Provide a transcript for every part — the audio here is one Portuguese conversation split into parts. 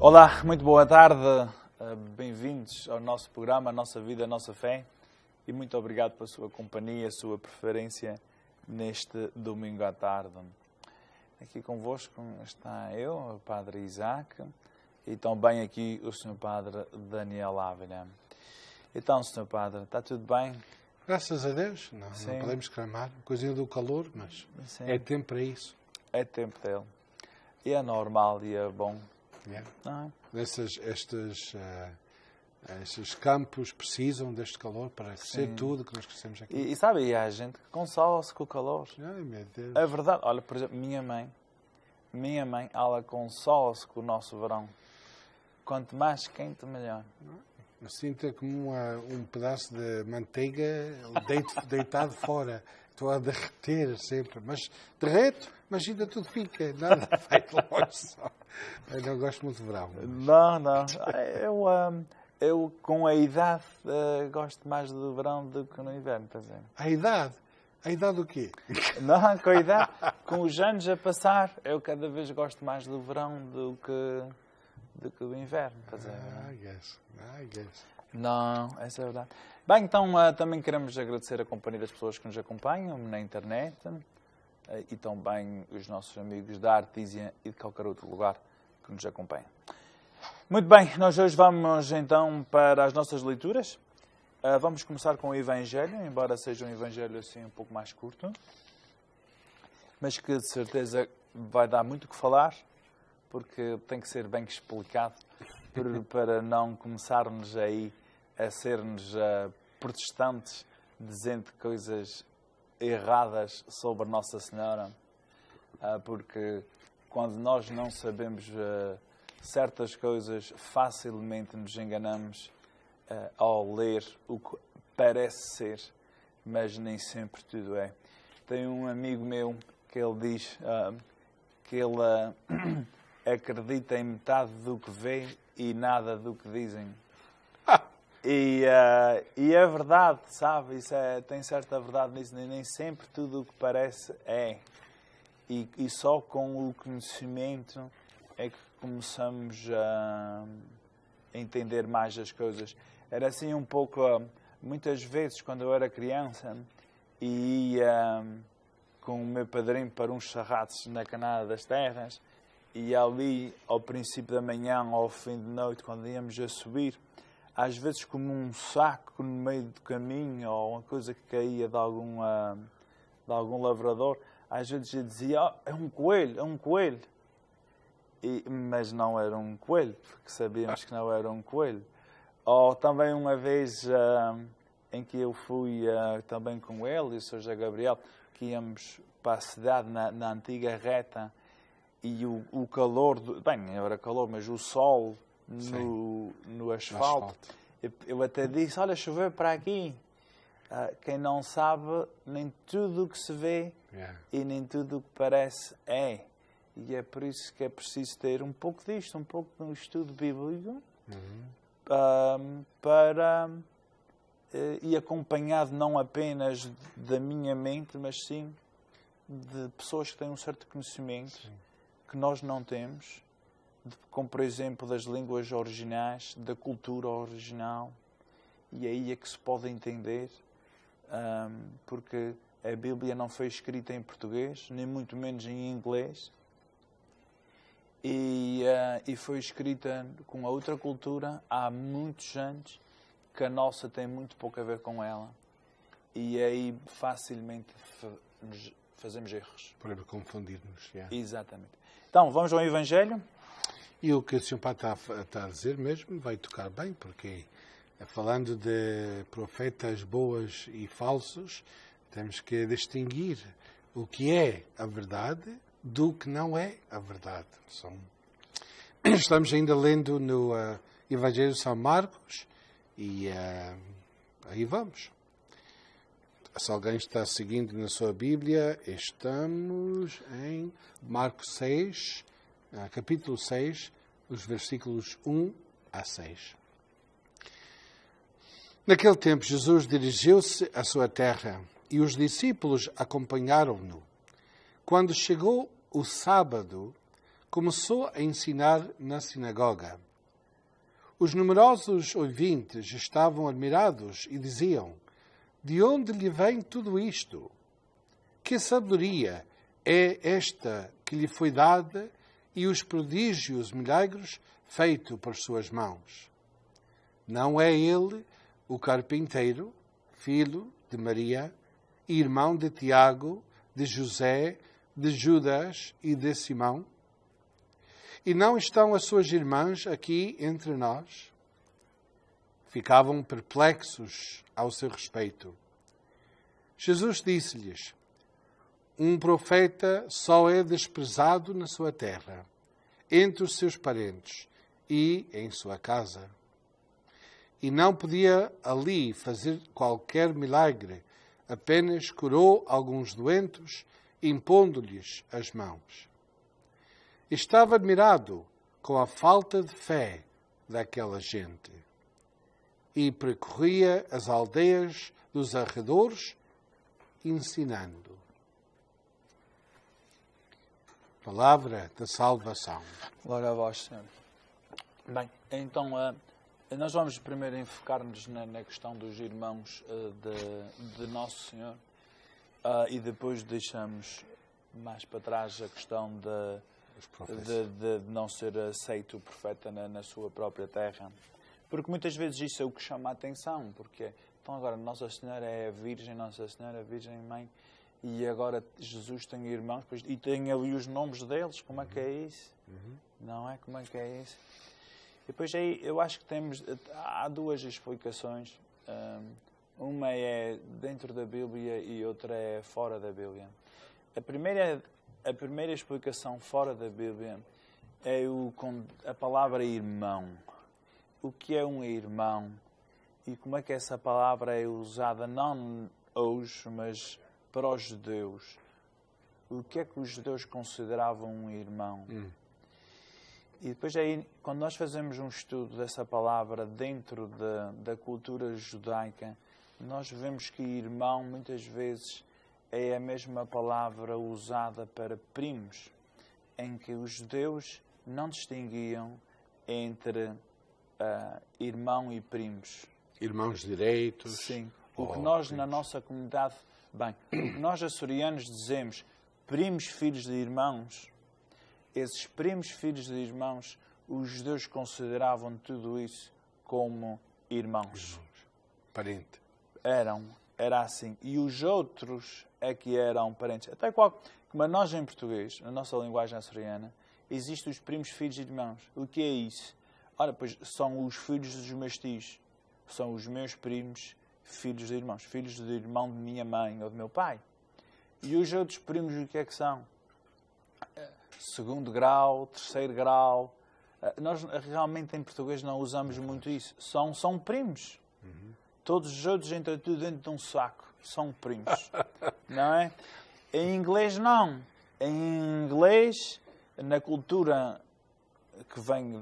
Olá, muito boa tarde, bem-vindos ao nosso programa, a nossa vida, a nossa fé, e muito obrigado pela sua companhia, a sua preferência neste domingo à tarde. Aqui convosco está eu, o Padre Isaac, e também aqui o Sr. Padre Daniel Ávila. Então, Sr. Padre, está tudo bem? Graças a Deus, não podemos clamar, coisinha do calor, mas sim, é tempo para isso. É tempo dele. E é normal e é bom. Yeah. Não é? Estes campos precisam deste calor para crescer tudo que nós crescemos aqui. E sabe, e há gente que consola-se com o calor. Ai, meu Deus. É verdade. Olha, por exemplo, minha mãe, ela consola-se com o nosso verão. Quanto mais quente, melhor. Eu sinto como um pedaço de manteiga deitado fora. Estou a derreter sempre. Mas derreto, mas ainda tudo fica. Nada vai de longe só. Eu não gosto muito de verão. Mas... Não. Eu com a idade, gosto mais do verão do que no inverno, está a dizer? A idade? A idade do quê? Não, com a idade. Com os anos a passar, eu cada vez gosto mais do verão do que do inverno, está a dizer? I guess. Não, essa é a verdade. Bem, então também queremos agradecer a companhia das pessoas que nos acompanham na internet e também os nossos amigos da Artísia e de qualquer outro lugar que nos acompanham. Muito bem, nós hoje vamos então para as nossas leituras. Vamos começar com o Evangelho, embora seja um Evangelho assim um pouco mais curto, mas que de certeza vai dar muito o que falar, porque tem que ser bem explicado para não começarmos aí a sermos protestantes dizendo coisas erradas sobre Nossa Senhora, porque quando nós não sabemos certas coisas, facilmente nos enganamos ao ler o que parece ser, mas nem sempre tudo é. Tem um amigo meu que ele diz que ele acredita em metade do que vê e nada do que dizem. E é verdade, sabe? Tem certa verdade nisso. Nem sempre tudo o que parece é. E só com o conhecimento é que começamos a entender mais as coisas. Era assim um pouco, muitas vezes, quando eu era criança, e ia com o meu padrinho para uns charratos na Canada das Terras, e ali, ao princípio da manhã, ao fim de noite, quando íamos a subir, às vezes como um saco no meio do caminho, ou uma coisa que caía de algum lavrador, às vezes eu dizia, é um coelho. Mas não era um coelho, porque sabíamos que não era um coelho. Ou também uma vez em que eu fui também com ele e o Sr. José Gabriel, que íamos para a cidade na antiga reta, e o calor, bem, era calor, mas o sol no asfalto. Eu até disse, olha, choveu para aqui. Quem não sabe, nem tudo o que se vê e nem tudo o que parece é. E é por isso que é preciso ter um pouco disto, um pouco de um estudo bíblico, e acompanhado não apenas da minha mente, mas sim de pessoas que têm um certo conhecimento que nós não temos, como por exemplo das línguas originais, da cultura original, e aí é que se pode entender, porque a Bíblia não foi escrita em português, nem muito menos em inglês, e foi escrita com a outra cultura há muitos anos, que a nossa tem muito pouco a ver com ela. E aí facilmente fazemos erros. Para confundir-nos. Exatamente. Então, vamos ao Evangelho. E o que o Sr. Padre está a dizer mesmo vai tocar bem, porque falando de profetas boas e falsos, temos que distinguir o que é a verdade do que não é a verdade. Estamos ainda lendo no Evangelho de São Marcos e aí vamos. Se alguém está seguindo na sua Bíblia, estamos em Marcos 6, capítulo 6, os versículos 1 a 6. Naquele tempo, Jesus dirigiu-se à sua terra e os discípulos acompanharam-no. Quando chegou o sábado, começou a ensinar na sinagoga. Os numerosos ouvintes estavam admirados e diziam: de onde lhe vem tudo isto? Que sabedoria é esta que lhe foi dada e os prodígios, milagres feitos por suas mãos? Não é ele o carpinteiro, filho de Maria, irmão de Tiago, de José, de Judas e de Simão? E não estão as suas irmãs aqui entre nós? Ficavam perplexos ao seu respeito. Jesus disse-lhes: um profeta só é desprezado na sua terra, entre os seus parentes e em sua casa. E não podia ali fazer qualquer milagre, apenas curou alguns doentes, impondo-lhes as mãos. Estava admirado com a falta de fé daquela gente e percorria as aldeias dos arredores ensinando. Palavra da salvação. Glória a vós, Senhor. Bem, então nós vamos primeiro enfocar-nos na questão dos irmãos de Nosso Senhor e depois deixamos mais para trás a questão de não ser aceito o profeta na sua própria terra. Porque muitas vezes isso é o que chama a atenção, porque então agora Nossa Senhora é a Virgem, Nossa Senhora é a Virgem Mãe, e agora Jesus tem irmãos, e tem ali os nomes deles, como é que é isso? Não é? Como é que é isso? E depois aí eu acho que há duas explicações. Uma é dentro da Bíblia e outra é fora da Bíblia. A primeira explicação fora da Bíblia é a palavra irmão. O que é um irmão? E como é que essa palavra é usada não hoje, mas para os judeus? O que é que os judeus consideravam um irmão? E depois aí, quando nós fazemos um estudo dessa palavra dentro da cultura judaica, nós vemos que irmão muitas vezes é a mesma palavra usada para primos, em que os judeus não distinguiam entre irmão e primos. Irmãos direitos. Sim. O que nós na nossa comunidade, o que nós açorianos dizemos primos filhos de irmãos, esses primos filhos de irmãos, os judeus consideravam tudo isso como irmãos. Parente. Era assim. E os outros é que eram parentes. Até como nós em português, na nossa linguagem açoriana, existem os primos filhos de irmãos. O que é isso? Ora, pois são os filhos dos meus tios. São os meus primos filhos de irmãos. Filhos de irmão de minha mãe ou do meu pai. E os outros primos o que é que são? Segundo grau, terceiro grau. Nós realmente em português não usamos muito isso. São primos. Todos os outros entram tudo dentro de um saco. São primos. Não é? Em inglês não. Em inglês, na cultura que vem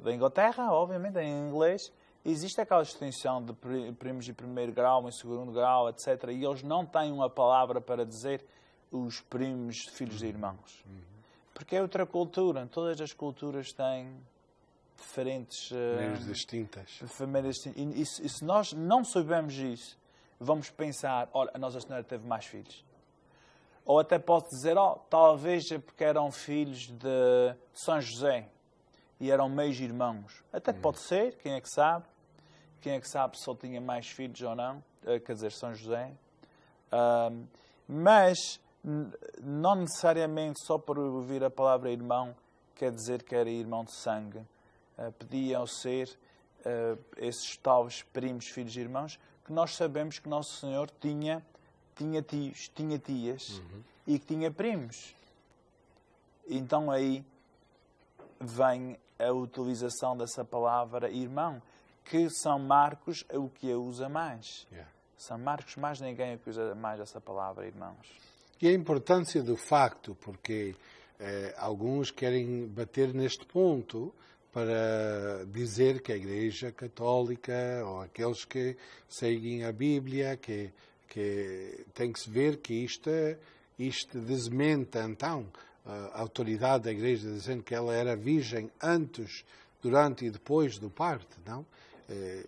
da Inglaterra, obviamente, em inglês, existe aquela distinção de primos de primeiro grau, em segundo grau, etc. E eles não têm uma palavra para dizer os primos filhos de irmãos. Porque é outra cultura. Todas as culturas têm diferentes... Maneiras distintas. E se nós não soubermos isso, vamos pensar, olha, a Nossa Senhora teve mais filhos. Ou até pode dizer, talvez é porque eram filhos de São José e eram meios irmãos. Até pode ser, quem é que sabe? Quem é que sabe se ele tinha mais filhos ou não? Quer dizer, São José. Mas não necessariamente só por ouvir a palavra irmão quer dizer que era irmão de sangue. Podiam ser esses tais primos, filhos e irmãos, que nós sabemos que Nosso Senhor tinha tios, tinha tias e que tinha primos. Então aí vem a utilização dessa palavra irmão, que São Marcos é o que a usa mais. São Marcos, mais ninguém é que usa mais essa palavra irmãos. E a importância do facto, porque alguns querem bater neste ponto para dizer que a Igreja Católica ou aqueles que seguem a Bíblia, que tem que se ver que isto desmenta então a autoridade da igreja dizendo que ela era virgem antes, durante e depois do parto, não?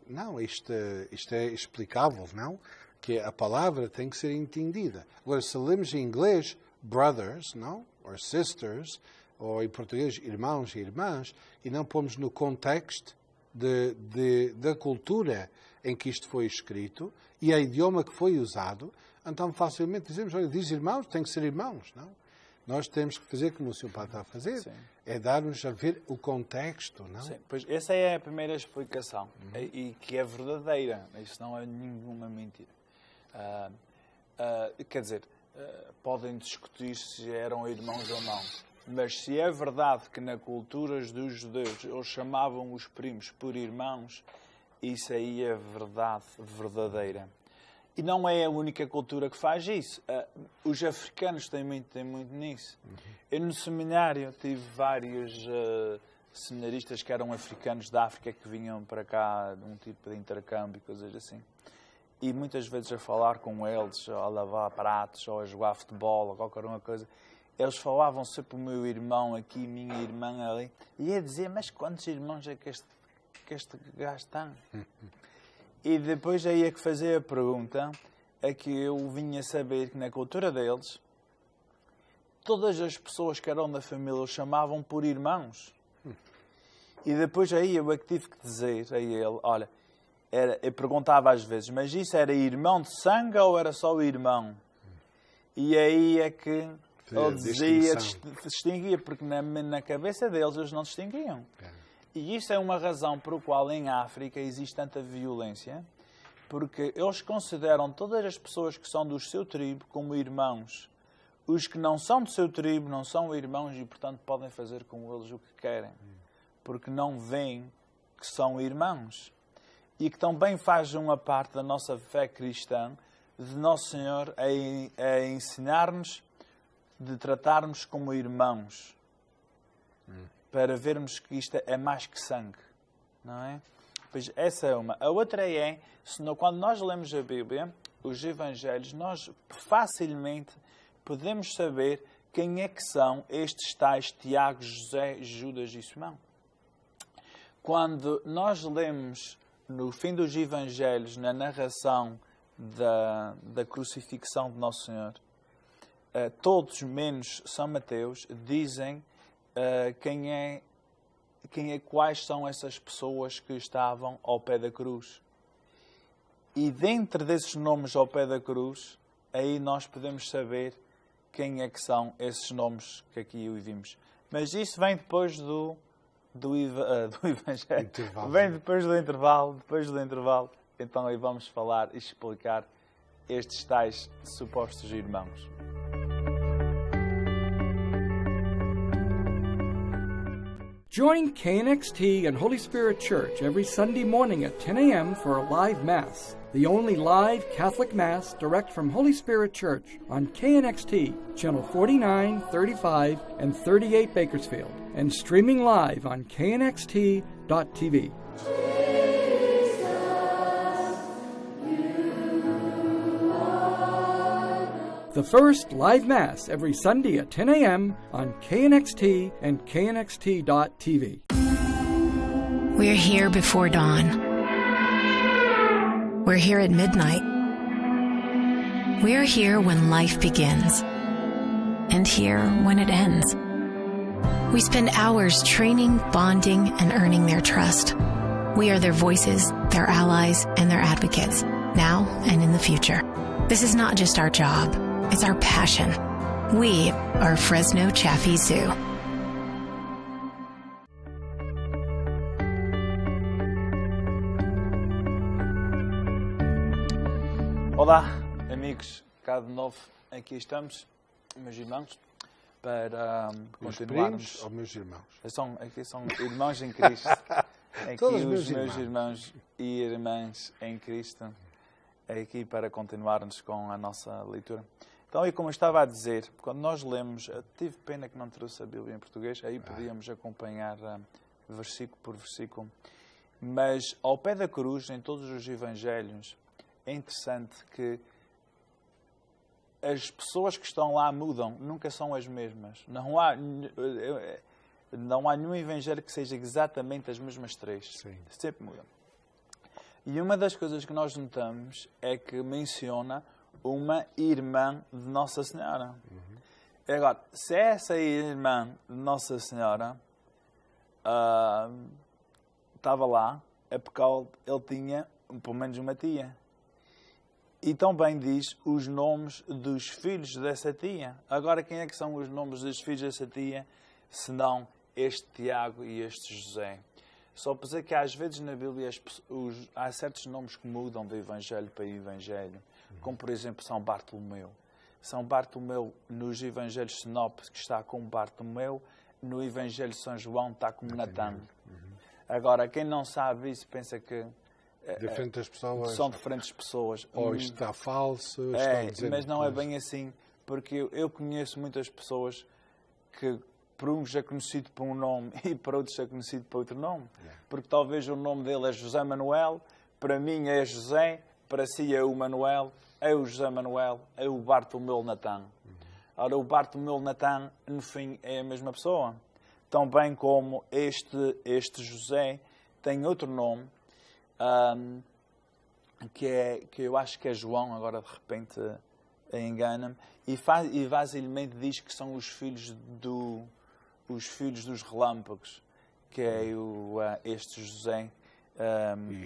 Não, isto é explicável, não? Que a palavra tem que ser entendida. Agora, se lemos em inglês, brothers, não? Or sisters, ou em português, irmãos e irmãs, e não pomos no contexto da cultura em que isto foi escrito e a idioma que foi usado, então facilmente dizemos, olha, diz irmãos, tem que ser irmãos, não? Nós temos que fazer como o Sr. Padre está a fazer, sim, é dar-nos a ver o contexto, não? Sim, pois essa é a primeira explicação, e que é verdadeira, isso não é nenhuma mentira. Quer dizer, podem discutir se eram irmãos ou não, mas se é verdade que na cultura dos judeus eles chamavam os primos por irmãos, isso aí é verdade verdadeira. E não é a única cultura que faz isso. Os africanos têm muito nisso. Eu no seminário tive vários seminaristas que eram africanos da África que vinham para cá de um tipo de intercâmbio, coisas assim. E muitas vezes a falar com eles, a lavar pratos, ou a jogar futebol, ou qualquer uma coisa, eles falavam sempre o meu irmão aqui, minha irmã ali. E ia dizer, mas quantos irmãos é que este gajo tem? E depois aí é que fazer a pergunta, é que eu vinha saber que na cultura deles, todas as pessoas que eram da família os chamavam por irmãos. E depois aí eu é que tive que dizer a ele, olha, eu perguntava às vezes, mas isso era irmão de sangue ou era só irmão? E aí é que ele dizia, distinguia, porque na cabeça deles eles não distinguiam. E isso é uma razão por qual em África existe tanta violência, porque eles consideram todas as pessoas que são do seu tribo como irmãos. Os que não são do seu tribo não são irmãos e, portanto, podem fazer com eles o que querem, porque não veem que são irmãos. E que também faz uma parte da nossa fé cristã de Nosso Senhor a ensinar-nos de tratarmos como irmãos. Para vermos que isto é mais que sangue, não é? Pois essa é uma. A outra é, quando nós lemos a Bíblia, os Evangelhos, nós facilmente podemos saber quem é que são estes tais Tiago, José, Judas e Simão. Quando nós lemos no fim dos Evangelhos, na narração da crucifixão de Nosso Senhor, todos menos São Mateus dizem quais são essas pessoas que estavam ao pé da cruz. E dentro desses nomes ao pé da cruz, aí nós podemos saber quem é que são esses nomes que aqui vimos. Mas isso vem depois do Evangelho. Vem depois do intervalo. Então aí vamos falar e explicar estes tais supostos irmãos. Join KNXT and Holy Spirit Church every Sunday morning at 10 a.m. for a live Mass, the only live Catholic Mass direct from Holy Spirit Church on KNXT, channel 49, 35, and 38 Bakersfield, and streaming live on knxt.tv. The first live Mass every Sunday at 10 a.m. on KNXT and knxt.tv. We're here before dawn. We're here at midnight. We're here when life begins, and here when it ends. We spend hours training, bonding, and earning their trust. We are their voices, their allies, and their advocates, now and in the future. This is not just our job. It's our passion. We are Fresno Chaffee Zoo. Olá, amigos. Cá de novo, aqui estamos, meus irmãos, para continuarmos. Primos ou meus irmãos? Aqui são irmãos em Cristo. Aqui Todos os meus irmãos e irmãs em Cristo. Aqui para continuarmos com a nossa leitura. Então, e como eu estava a dizer, quando nós lemos, tive pena que não trouxe a Bíblia em português, aí podíamos acompanhar versículo por versículo. Mas ao pé da cruz, em todos os Evangelhos, é interessante que as pessoas que estão lá mudam, nunca são as mesmas. Não há nenhum evangelho que seja exatamente as mesmas três. Sim. Sempre mudam. E uma das coisas que nós notamos é que menciona uma irmã de Nossa Senhora. Agora, se essa irmã de Nossa Senhora estava lá, é porque ele tinha pelo menos uma tia. E também diz os nomes dos filhos dessa tia. Agora, quem é que são os nomes dos filhos dessa tia, senão este Tiago e este José? Só para dizer que às vezes na Bíblia há certos nomes que mudam de Evangelho para Evangelho. Como, por exemplo, São Bartolomeu. São Bartolomeu, nos Evangelhos sinópticos, está como Bartolomeu. No Evangelho de São João está como Natã. Agora, quem não sabe isso pensa que diferentes pessoas. São diferentes pessoas. Ou isto está falso. Estão dizendo mas não é bem assim. Porque eu conheço muitas pessoas que para uns é conhecido por um nome e para outros é conhecido por outro nome. Porque talvez o nome dele é José Manuel, para mim é José, para si é o Manuel, é o José Manuel, é o Bartolomeu Natã. Ora, o Bartolomeu Natã, no fim, é a mesma pessoa. Tão bem como este José tem outro nome, que eu acho que é João, agora de repente engana-me, e basicamente diz que são os filhos dos relâmpagos, que é este José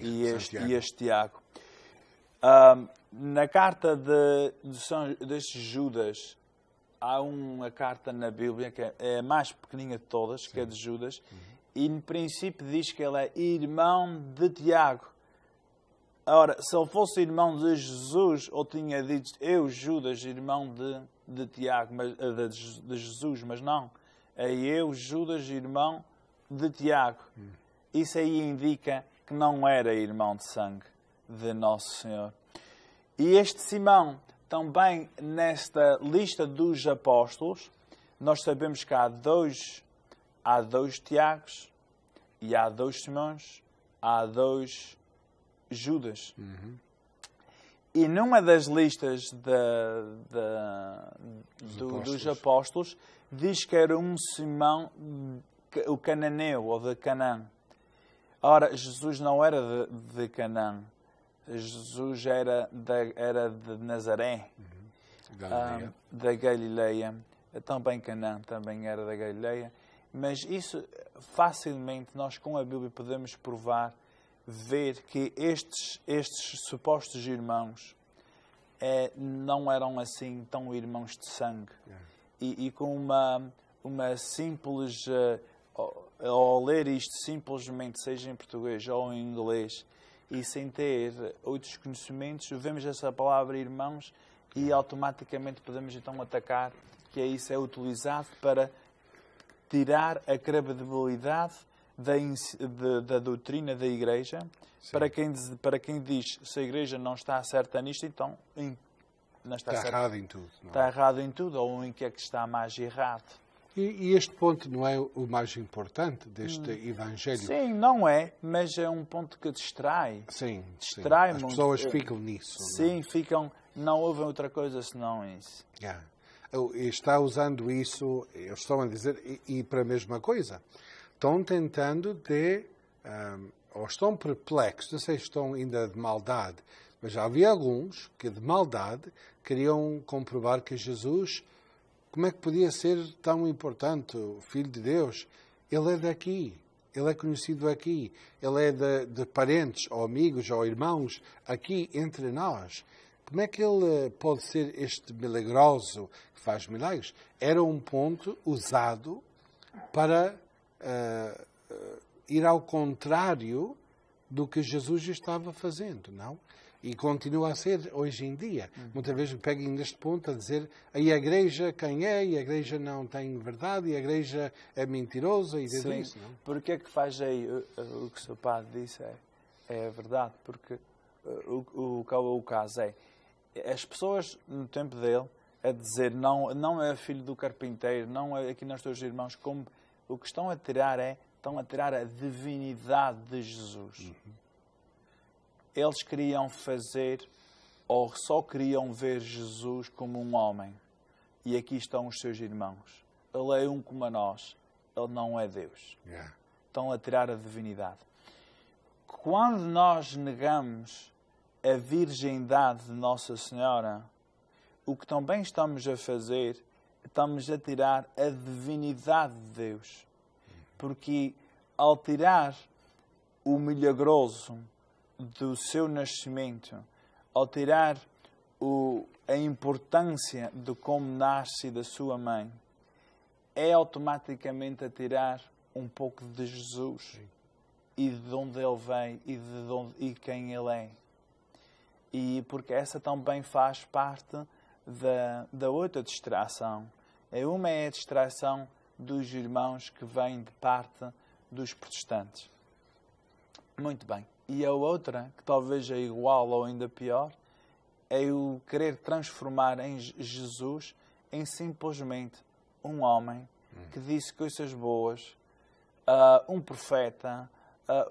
e este Tiago. Na carta destes Judas, há uma carta na Bíblia que é a mais pequenina de todas, que é de Judas, e no princípio diz que ele é irmão de Tiago. Ora, se ele fosse irmão de Jesus, ou tinha dito eu, Judas, irmão de Tiago, de Jesus, mas não. É eu, Judas, irmão de Tiago. Isso aí indica que não era irmão de sangue de Nosso Senhor. E este Simão, também nesta lista dos apóstolos, nós sabemos que há dois Tiagos, e há 2 Simões, há 2 Judas. E numa das listas dos apóstolos, diz que era um Simão, o cananeu, ou de Canaã. Ora, Jesus não era de Canaã. Jesus era de Nazaré, da Galileia. Também Canaã também era da Galileia. Mas isso, facilmente, nós com a Bíblia podemos provar, ver que estes supostos irmãos não eram assim tão irmãos de sangue. E com uma simples... ao ler isto simplesmente, seja em português ou em inglês, e sem ter outros conhecimentos, vemos essa palavra irmãos e automaticamente podemos então atacar que isso é utilizado para tirar a credibilidade da doutrina da Igreja. Para quem diz se a Igreja não está certa nisto, então não está errado em tudo. Está errado em tudo, ou em que é que está mais errado. E este ponto não é o mais importante deste Evangelho? Sim, não é, mas é um ponto que distrai. Sim, distrai as muito. Pessoas ficam nisso. Sim, ficam, não ouvem outra coisa senão isso. Está usando isso, eles estão a dizer, e para a mesma coisa. Estão tentando ou estão perplexos, não sei se estão ainda de maldade, mas já havia alguns que de maldade queriam comprovar que Jesus... Como é que podia ser tão importante, o Filho de Deus? Ele é daqui, ele é conhecido aqui, ele é de parentes, ou amigos, ou irmãos, aqui entre nós. Como é que ele pode ser este milagroso que faz milagres? Era um ponto usado para ir ao contrário do que Jesus estava fazendo, não? E continua a ser hoje em dia. Muitas vezes peguem neste ponto a dizer aí a Igreja quem é, e a Igreja não tem verdade, e a Igreja é mentirosa, e tudo isso, não? Porque é que faz aí o que o seu padre disse é verdade, porque o caso é, as pessoas no tempo dele, a dizer não é filho do carpinteiro, não é aqui nós teus irmãos, como o que estão a tirar a divinidade de Jesus. Eles queriam fazer ou só queriam ver Jesus como um homem. E aqui estão os seus irmãos. Ele é um como a nós. Ele não é Deus. Estão a tirar a divinidade. Quando nós negamos a virgindade de Nossa Senhora, o que também estamos a fazer, estamos a tirar a divinidade de Deus. Porque ao tirar o milagroso do seu nascimento, ao tirar a importância de como nasce da sua mãe, é automaticamente a tirar um pouco de Jesus e de onde ele vem e quem ele é. E porque essa também faz parte da outra distração. Uma é a distração dos irmãos que vêm de parte dos protestantes. Muito bem. E a outra, que talvez é igual ou ainda pior, é o querer transformar em Jesus em simplesmente um homem que disse coisas boas, um profeta,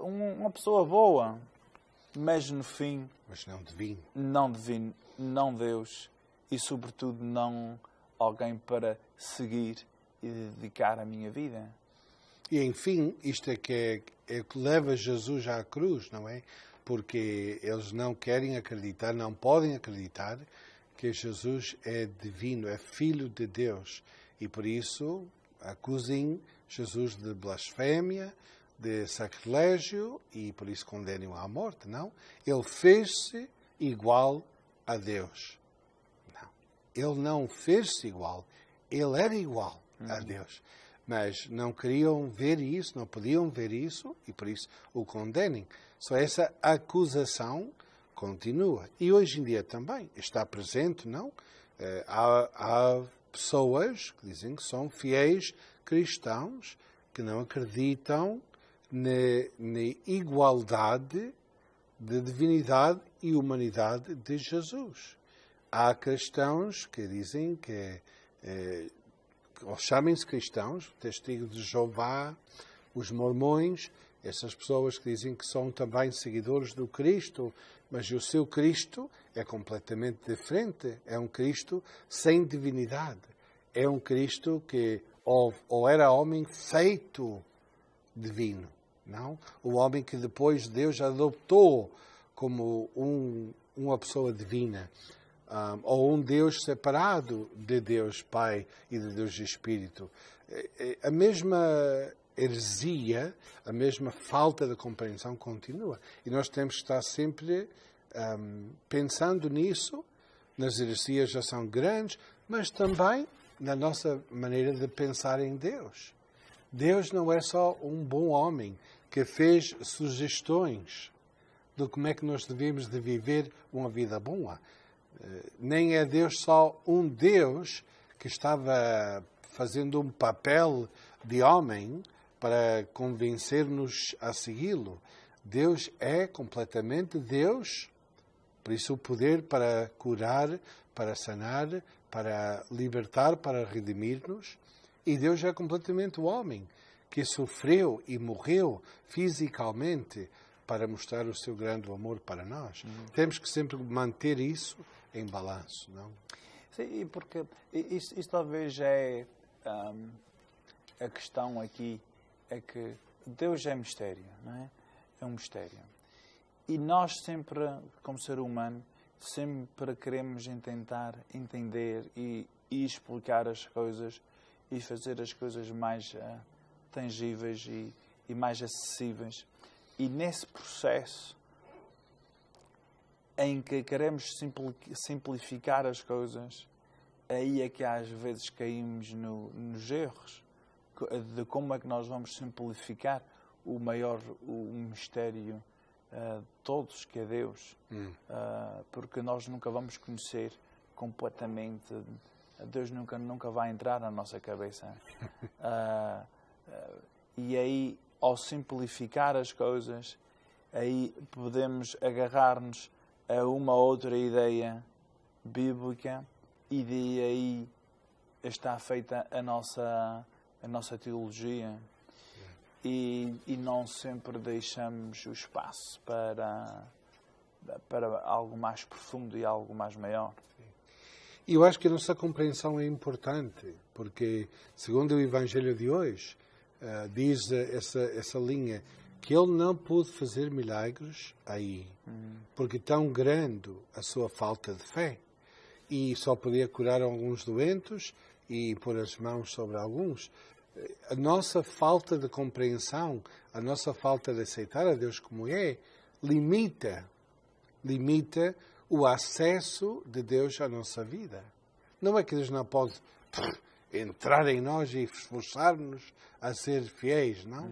uma pessoa boa, mas no fim... Mas não divino. Não divino, não Deus e, sobretudo, não alguém para seguir e dedicar a minha vida. E, enfim, isto é que leva Jesus à cruz, não é? Porque eles não querem acreditar, não podem acreditar que Jesus é divino, é filho de Deus. E, por isso, acusem Jesus de blasfémia, de sacrilégio, e por isso condenem-o à morte, não? Ele fez-se igual a Deus. Não. Ele não fez-se igual. Ele era igual a Deus. Mas não queriam ver isso, não podiam ver isso, e por isso o condenem. Só essa acusação continua. E hoje em dia também está presente, não? Há pessoas que dizem que são fiéis cristãos, que não acreditam na igualdade de divinidade e humanidade de Jesus. Há cristãos que dizem que ou chamem-se cristãos, testigos de Jeová, os mormões, essas pessoas que dizem que são também seguidores do Cristo, mas o seu Cristo é completamente diferente. É um Cristo sem divinidade. É um Cristo que ou era homem feito divino, não? O homem que depois Deus adoptou como uma pessoa divina. Ou um Deus separado de Deus Pai e de Deus Espírito. A mesma heresia, a mesma falta de compreensão continua. E nós temos que estar sempre pensando nisso. Nas heresias já são grandes, mas também na nossa maneira de pensar em Deus. Deus não é só um bom homem que fez sugestões de como é que nós devemos de viver uma vida boa. Nem é Deus só um Deus que estava fazendo um papel de homem para convencer-nos a segui-lo. Deus é completamente Deus, por isso o poder para curar, para sanar, para libertar, para redimir-nos. E Deus é completamente o homem que sofreu e morreu fisicamente para mostrar o seu grande amor para nós. Temos que sempre manter isso em balanço, não? Sim, porque isso talvez é a questão aqui, é que Deus é mistério, não é? É um mistério. E nós sempre, como ser humano, sempre queremos tentar entender e explicar as coisas e fazer as coisas mais tangíveis e mais acessíveis. E nesse processo em que queremos simplificar as coisas, aí é que às vezes caímos nos erros de como é que nós vamos simplificar o mistério de todos, que é Deus. Porque nós nunca vamos conhecer completamente, Deus nunca vai entrar na nossa cabeça. E aí, ao simplificar as coisas, aí podemos agarrar-nos a uma outra ideia bíblica e de aí está feita a nossa teologia. E não sempre deixamos o espaço para para algo mais profundo e algo mais maior. E eu acho que a nossa compreensão é importante, porque, segundo o Evangelho de hoje, diz essa linha, que ele não pôde fazer milagres aí, porque tão grande a sua falta de fé. E só podia curar alguns doentes e pôr as mãos sobre alguns. A nossa falta de compreensão, a nossa falta de aceitar a Deus como é, limita o acesso de Deus à nossa vida. Não é que Deus não pode entrar em nós e esforçar-nos a ser fiéis, não?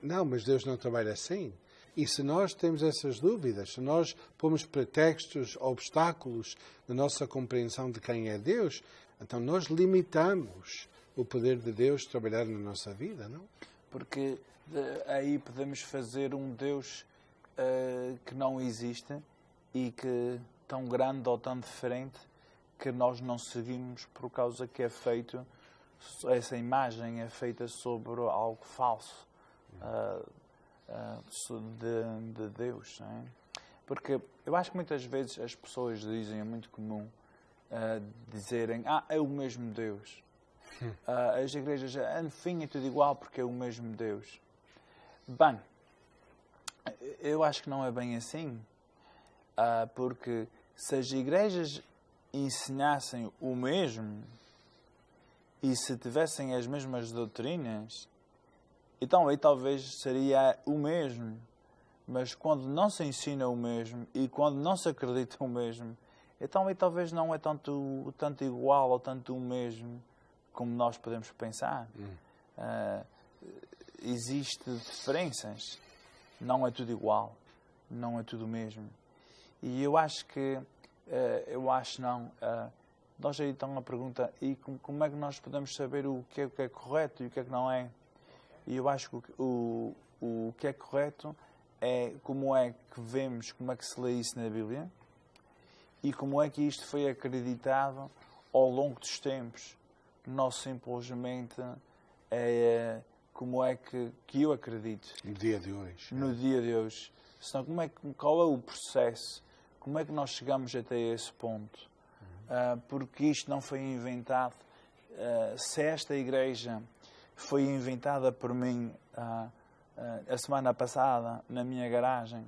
Não, mas Deus não trabalha assim. E se nós temos essas dúvidas, se nós pomos pretextos, obstáculos na nossa compreensão de quem é Deus, então nós limitamos o poder de Deus trabalhar na nossa vida, não? Porque aí podemos fazer um Deus que não existe e que tão grande ou tão diferente que nós não seguimos por causa que é feito, essa imagem é feita sobre algo falso de Deus. Não é? Porque eu acho que muitas vezes as pessoas dizem, é muito comum, dizerem, é o mesmo Deus. As igrejas, enfim, é tudo igual porque é o mesmo Deus. Bem, eu acho que não é bem assim, porque se as igrejas ensinassem o mesmo e se tivessem as mesmas doutrinas, então aí talvez seria o mesmo. Mas quando não se ensina o mesmo e quando não se acredita o mesmo, então aí talvez não é tanto igual ou tanto o mesmo como nós podemos pensar. Existem diferenças. Não é tudo igual. Não é tudo o mesmo. E eu acho que... nós aí então a pergunta, e como é que nós podemos saber o que é correto e o que é que não é? E eu acho que o que é correto é como é que vemos, como é que se lê isso na Bíblia e como é que isto foi acreditado ao longo dos tempos. Não simplesmente é como é que eu acredito. No dia de hoje. No dia de hoje. Senão, qual é o processo? Como é que nós chegamos até esse ponto? Porque isto não foi inventado. Se esta igreja foi inventada por mim a semana passada na minha garagem,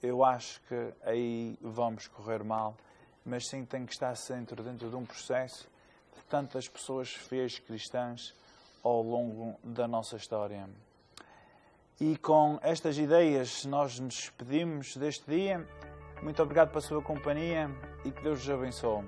eu acho que aí vamos correr mal. Mas sim tem que estar sempre dentro de um processo de tantas pessoas fiéis cristãs ao longo da nossa história. E com estas ideias nós nos despedimos deste dia. Muito obrigado pela sua companhia e que Deus os abençoe.